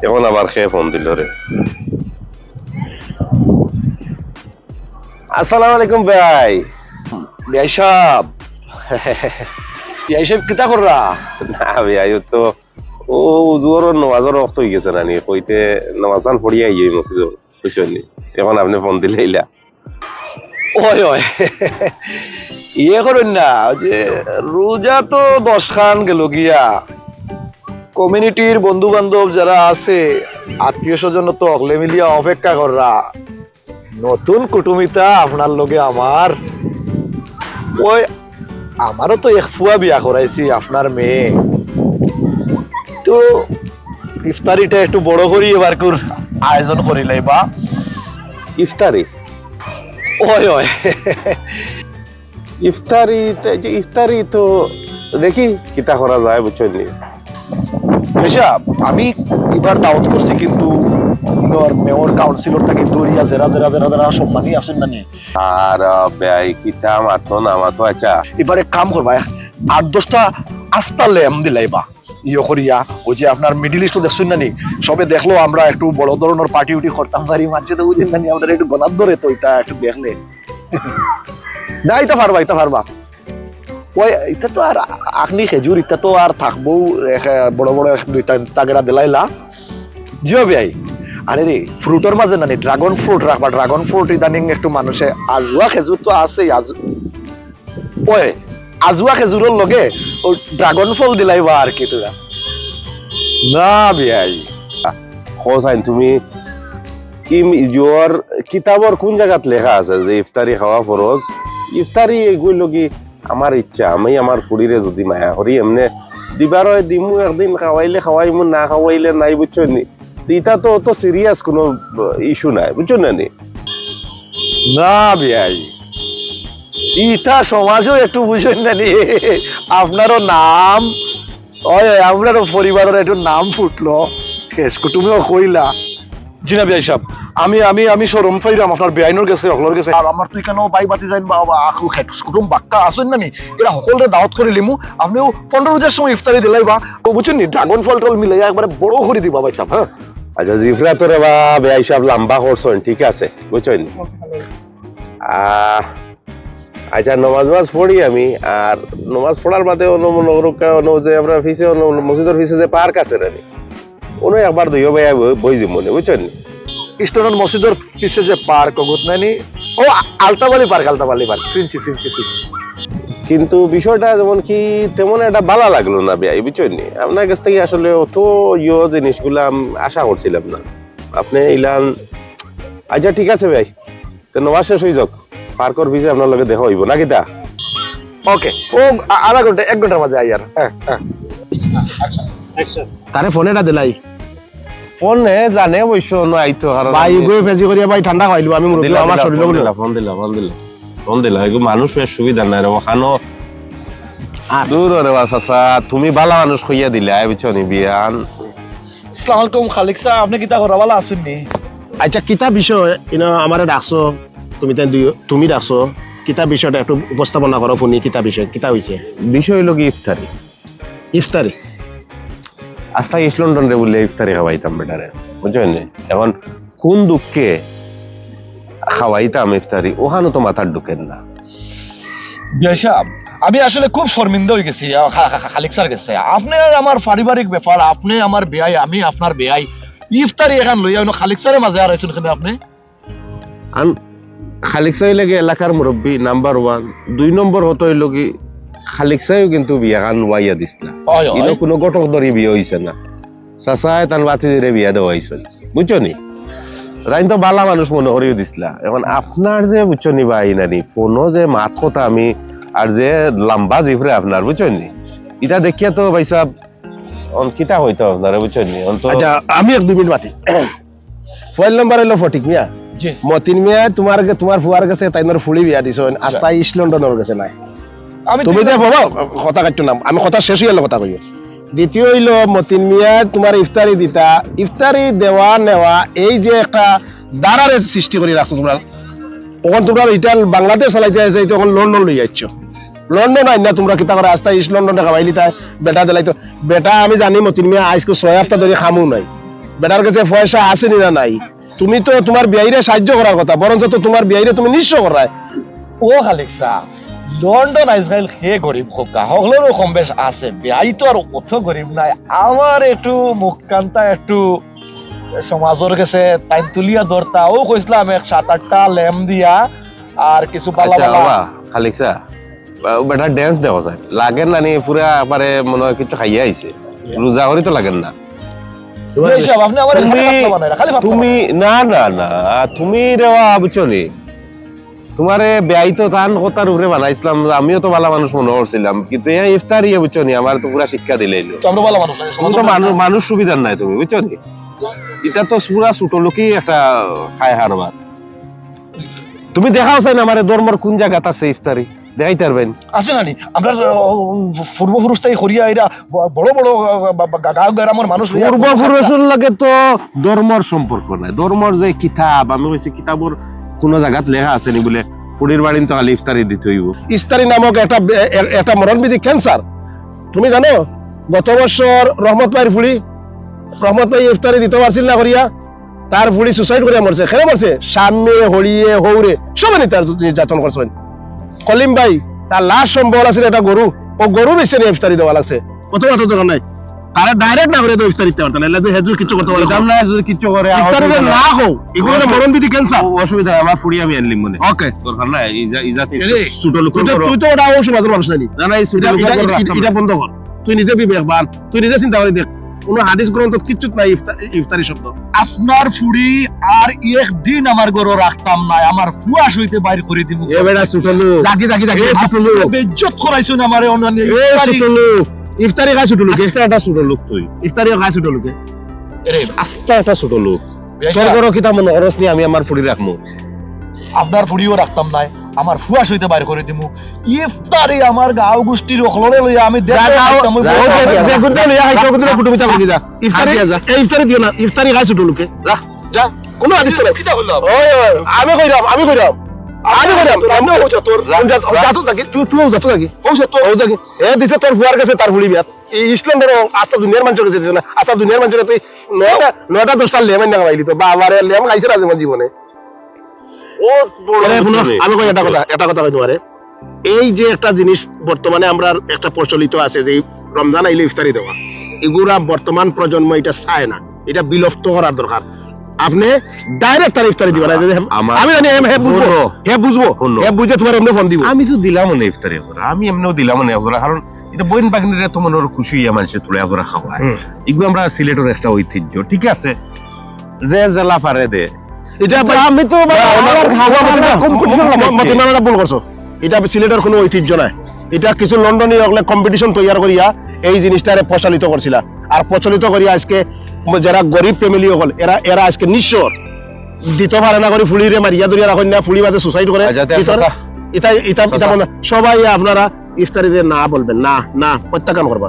এখন আবার খেয়ে ফোন দিল রে। আসসালামু আলাইকুম ভাই। বিআই সাহেব বিআই সাহেব কিতা কররা? না ভাই তো ও জোর নমাজের রক্ত হয়ে গেছে নানি, কইতে নমাজান পড়িয়া আইয়ে মসজিদ বুঝছেন। এখন আপনি ফোন দিলে ইলা ওই ওই ইয়ে করেন না, যে রোজা তো 10 খান গেল গিয়া, কমিউনিটির বন্ধু বান্ধব যারা আছে, আত্মীয় স্বজন তো অকলে মিলিয়া অপেক্ষা কররা। নতুন কুটুমিতা আপনার লগে আমার, ওই আমারও তো এক ফুয়া বিয়া করাইছি আপনার মেয়ে, তো ইফতারিটা একটু বড় করি এবার আয়োজন করিলাই বা ইফতারি। ওই ওই ইফতারি তো দেখি কিতা করা যায় বুঝছেন। আমি এবার দাওয়াত করছি, কিন্তু মেয়র কাউন্সিলর থেকে দরিয়া জেরা জেরা জেরা জেরা সম্মানী আছেন না নি, আর ভাই কিতা মাথো না মাথো। আচ্ছা এবারে কাম করবা 8-10টা আস্তা লেম দিলাইবা ইয়ে করিয়া, ওই যে আপনার মিডিল ইস্ট দেখছেন না নি, সবে দেখলো আমরা একটু বড় ধরনের পার্টি উটি করতাম পারি, মাঝে তো বুঝেন না নি, আমরা একটু গলার ধরে তো এটা একটু দেখলে না, এটা পারবা ওই এটা তো আর আপনি খেজুর এটা তো আর থাকবো, বড় বড় 2টা তাগেরা দিলাইলা জিও ভাই। আরে রে ফ্রুটের মাঝে নানি ড্রাগন ফ্রুট রাখবা, ড্রাগন ফ্রুট ইদানিং একটু মানুষে, আজুয়া খেজুর তো আছেই, ওই আজুয়া খেজুরের লগে ও ড্রাগন ফল দিলাইবা আর কি তোরা না ভাই হোসাইন, তুমি কিতাবর কোন জায়গাত লেখা আছে যে ইফতারি খাওয়া ফরজ? ইফতারি এগুলো কি আমার ইচ্ছা, আমি আমার ফুরিরে যদি মায়া করি এমনি দিবার দিমু, একদিন খাওয়াইলে খাওয়াইমু, না খাওয়াইলে নাই বুঝছো নি। এটা তো অত সিরিয়াস কোনো ইস্যু নাই বুঝছো না নি। না ভাই ইটা সমাজও একটু বুঝেন না নি, আপনারও নাম ওই আপনারও পরিবারের একটু নাম ফুটলো, শেষ কুটুমেও কইলা। জি না বিআই সাহেব, আমি আমি আমি শরম ফাইরাম আপনার বেআইনের গেছে অকলর গেছে, আর আমার তুই কেন বাই বাতি যাইন বা কুটুম বাক্কা আসেন না নি, এরা সকলরে দাওয়াত করে লিমু, আপনিও 15 রোজার সময় ইফতারি দিলাই বা বুঝছেন নি, ড্রাগন ফল টল মিলাই একবারে বড় করে দিবা ভাই সাহেব। হ্যাঁ আচ্ছা জিফরা তোরে বা বেআই সাহেব লম্বা করছেন, ঠিক আছে বুঝছেন। আচ্ছা নমাজ পড়ি আমি, আর নমাজ পড়ার বাদে যে আমরা ফিসে মসজিদের ফিসে যে পার্ক আছে নানি, ওনো একবার দুইও ভাই বই যাব মনে বুঝছেন। ইস্টার্ন মসজিদের পিছে যে পার্ক অগুত নানি, ও আলতাবালি পার্ক চিনছি। কিন্তু বিষয়টা যেমন কি তেমন একটা ভালো লাগলো না ভাই বুঝছেন। আপনার কাছ থেকে আসলে অত জিনিসগুলা আশা করছিলাম না আপনি ইলান। আচ্ছা ঠিক আছে ভাই, তো নমাজ শেষ হয়ে যাক, পার্কর ভিজে আপনার লগে দেখা হইব নাকি তা? ওকে, ও আধা ঘন্টা 1 ঘন্টার মাঝে আই আর। হ্যাঁ তারে ফোনেটা দিলাই, ফোনে জানে অবশ্য আইতো ভাই গই ফেজি করিয়া ভাই ঠান্ডা খাইলব, আমি মুরব্বি আমার শরীর ফোন দিলা এগো মানুষ সুবিধা নাই রে ওখানো দূর রে বাসাসা, তুমি ভালো মানুষ কইয়া দিলা বুঝছো নি বিয়ান। আসসালামু আলাইকুম খালিক সাহেব, আপনি কিতা করা ভালো আছেন নি? আচ্ছা কিতা বিষয় ইনা আমারে ডাকছো, তুমি ডাকছো, কিতা বিষয়টা একটু উপস্থাপনা করো, ফোনি কিতা বিষয় কিতা হইছে? বিষয় হলো কি ইফতারি আস্তা ইস্ট লন্ডন রে বলে ইফতারি খাওয়াইতাম বেটারে বুঝছেন। এখন কোন দুঃখে খাওয়াইতাম ইফতারি, ওখানে তো মাথার ঢুকেন না। বিআই সাহেব আমি আসলে খুব শর্মিন্দা হয়ে গেছি খালিক স্যার গেছে, আপনি আমার পারিবারিক ব্যাপার, আপনি আমার বেয়াই, আমি আপনার বেয়াই, ইফতারি এখান লইয়া খালিক স্যারের মাঝে আর আইছেন কেন আপনি? খালিক সাহেব লাগে এলাকার মুরব্বী নাম্বার 1, 2 নম্বর হতো হইলো কি খালিক সাহেব কিন্তু বিয়া খান ওয়াইয়া দিস না, কোনো গটক ধরি বিয়ে হইছে না, চাচায় তান বাতি ধরে বিয়া দেওয়া হয়েছে বুঝছো নি। তাই তো বালা মানুষ মনে করিও দিসলা। এখন আপনার যে বুঝছো নি ভাই নানি ফোনও যে মাত কথা আমি আর যে লম্বা জিফরে আপনার বুঝছো নি, এটা দেখিয়া তো ভাই সাহেব কিতা হইতো আপনারা বুঝছো নি। আচ্ছা আমি 1-2 মিনিট বাতি। মোবাইল নাম্বার হলো ফটিক মিয়া, মতিন মিয়া তোমার ফুয়ার কাছে তাইনোর ফুলি বিয়া দিছ, আস্তা ইস্ট লন্ডনের কাছে নাই। তুমি দে বাবা কথা কাটতো না, আমি কথা শেষ হইলো কথা কইও। দ্বিতীয় হইলো মতিন মিয়া তোমার ইফতারি দিতা, ইফতারি দেওয়া নেওয়া এই যে একটা দাঁড়ারে সৃষ্টি করে রাখছো তোমরা, তখন তোমরা রিটার্ন বাংলাদেশ চালাইতে আছে, তখন লন্ডন লই যাচ্ছ, লন্ডন আই না তোমরা কিতা করে রাস্তা ইস্ট লন্ডনে খাওয়াইলি তাই বেটা দিলাইতো। বেটা আমি জানি মতিন মিয়া আজকে 6 সপ্তাহ ধরে খামু নাই, বেটার কাছে পয়সা আছে না নাই, তুমি তো তোমার বিয়াইরে সাহায্য করার কথা, বরঞ্চ তো তোমার বিয়াইরে তুমি নিঃস্ব করায়। ও খালিক সাহ, লন্ডন আজকাল হে গরিব খোকা হগলেরও কম বেশ আছে, বিয়াই তো আর অত গরিব নাই। আমার একটু মুখ কান্তা একটু সমাজের কাছে টাইম তুলিয়া ধরতা, ও কইছিলাম 7-8টা ল্যাম্প দিয়া আর কিছু পালা আচ্ছা পালা। বাবা খালিকসা বেটা ড্যান্স দেওয়া যায় লাগেন না নি পুরা পারে মনে হয় কিছু খাইয়া আইছে, রোজা করি তো লাগেন না। বিয়াই সাহেব, আপনি আমার খালি ভাত তুমি না না না তুমি রেওয়া বুঝছো নি, তোমারে বেয়াই তো তান কথার উপরে বানাইছিলাম, আমিও তো ভালো মানুষ মনে করছিলাম, কিন্তু এই ইফতারি বুঝছো নি আমার তো পুরা শিক্ষা দিলে তো আমরা ভালো মানুষ, তুমি তো মানুষ সুবিধার নাই তুমি বুঝছো নি, এটা তো পুরা ছোট লোকই একটা খায় হারবার। তুমি দেখাও চাই না আমার ধর্মর কোন জায়গাত আছে ইফতারি দেখাইতে পারবেন? আছে নানি আমরা পূর্বপুরুষ তাই করিয়া এরা বড় বড় গাঁও গ্রামের মানুষ লইয়া পূর্বপুরুষের লাগে তো ধর্মর সম্পর্ক নাই, ধর্মর যে কিতাব আমি কইছি কিতাবর কোন জায়গাত লেখা আছে নি বলে ফুড়ির বাড়ি তো খালি ইফতারি দিতে হইব? ইস্তারি নামক একটা মরণবিধি ক্যান্সার, তুমি জানো গত বছর রহমত ভাইয়ের ফুড়ি, রহমত ভাই ইফতারি দিতে পারছিল না করিয়া, তার ফুড়ি সুসাইড করিয়া মরছে। কেন মরছে? সামনে হলিয়ে হৌরে সবাই তার নির্যাতন করছেন। কলিম ভাই তার লাশ সম্বল আছে একটা গরু, ও গরু বেশি নিয়ে ইফতারি দেওয়া লাগছে, কত কথা দোকান নাই, তারা ডাইরেক্ট না করে তো ইফতারি দিতে পারতেন, এলে হেজুর কিছু করতে পারতাম দাম না যদি কিছু করে ইফতারি না হোক, এগুলো মরণবিধি ক্যান্সার। অসুবিধা নাই, আমার ফুড়ি আমি আনলিম মনে ওকে দরকার নাই ইজাতে এরে, ছোট লোক তুই তো ওটা অবশ্য মাঝে মানুষ নাই, না না এই ছোট লোক এটা বন্ধ কর, তুই নিজে বিবেক বান, তুই নিজে চিন্তা করে দেখ, কোন হাদিস গ্রন্থ কিচ্ছু নাই ইফতারি শব্দ। আপনার ফুড়ি আর একদিন আমার গরো রাখতাম না, আমার ফুয়াস হইতে বাইর করে দিব। এ বেটা ছোট লোক, জাগি জাগি জাগি ছোট লোক, বেজ্জত করাইছেন আমারে অন্যান্য এ ছোট লোক, ইফতারি খায় ছোট লোকে, একটা ছোট লোক তুই ইফতারি খায় ছোট লোকে, এরে আস্তা একটা ছোট লোক বেশা, তোর বড় কিতা মনে করস নি আমি আমার ফুড়ি রাখবো? আপনার ফুড়িও রাখতাম নাই, আমার ফুয়াস হইতে বাইর করে দিব। ইফতারি আমার গাঁও গোষ্ঠীর অখলরে লইয়া আমি ইফতারি দিও না, ইফতারি খায় ছোট লোকে, যা যা, কোনো হাদিস তো নাই। আমি কইরাম আমি কইরাম আমি কইরাম আমি হইছা তোর যাতো থাকি, তুইও যাতো থাকি, ও থাকি এ দিছে তোর ফুয়ার কাছে তার ফুলি বিয়াত। ইসলাম ধরো আস্তা দুনিয়ার মানুষের কাছে দিছে না, আস্তা দুনিয়ার মানুষের তুই 9টা-10টা লেমন না খাইলি তো বাবারে লেম খাইছে না জীবন জীবনে। ও বড় আমি কই একটা কথা কই তোমারে, এই যে একটা জিনিস বর্তমানে আমরা একটা প্রচলিত আছে যে রমজান আইলে ইফতারি দেওয়া, এগুলা বর্তমান প্রজন্ম এটা চায় না, এটা বিলুপ্ত করার দরকার। আপনি ডাইরেক্ট তার ইফতারি দিবেন, আমি জানি হে বুঝবো, হে বুঝবো, হে বুঝে তোমার এমনি ফোন দিব। আমি তো দিলাম না ইফতারি করা, আমি এমনিও দিলাম না করা, কারণ এটা বইন বাগনিরা তো মনের খুশি হইয়া মানুষের তুলে করা খাওয়ায়, এগুলো আমরা সিলেটের একটা ঐতিহ্য, ঠিক আছে যে জেলা পারে দে। এটা আমি তো ভুল করছো, এটা সিলেটের কোনো ঐতিহ্য নাই, এটা কিছু লন্ডনী কম্পিটিশন তৈরি করিয়া এই জিনিসটারে প্রচলিত করছিল, আর প্রচলিত করিয়া আজকে যারা গরিব ফ্যামিলি হল এরা আজকে নিঃস্ব দিতে পারে না করে ফুলিরে মারিয়া ধরিয়া রাখেন না, ফুলি বাদে সুসাইড করে। সবাই আপনারা ইফতারিতে না বলবেন, না প্রত্যাখ্যান করবা।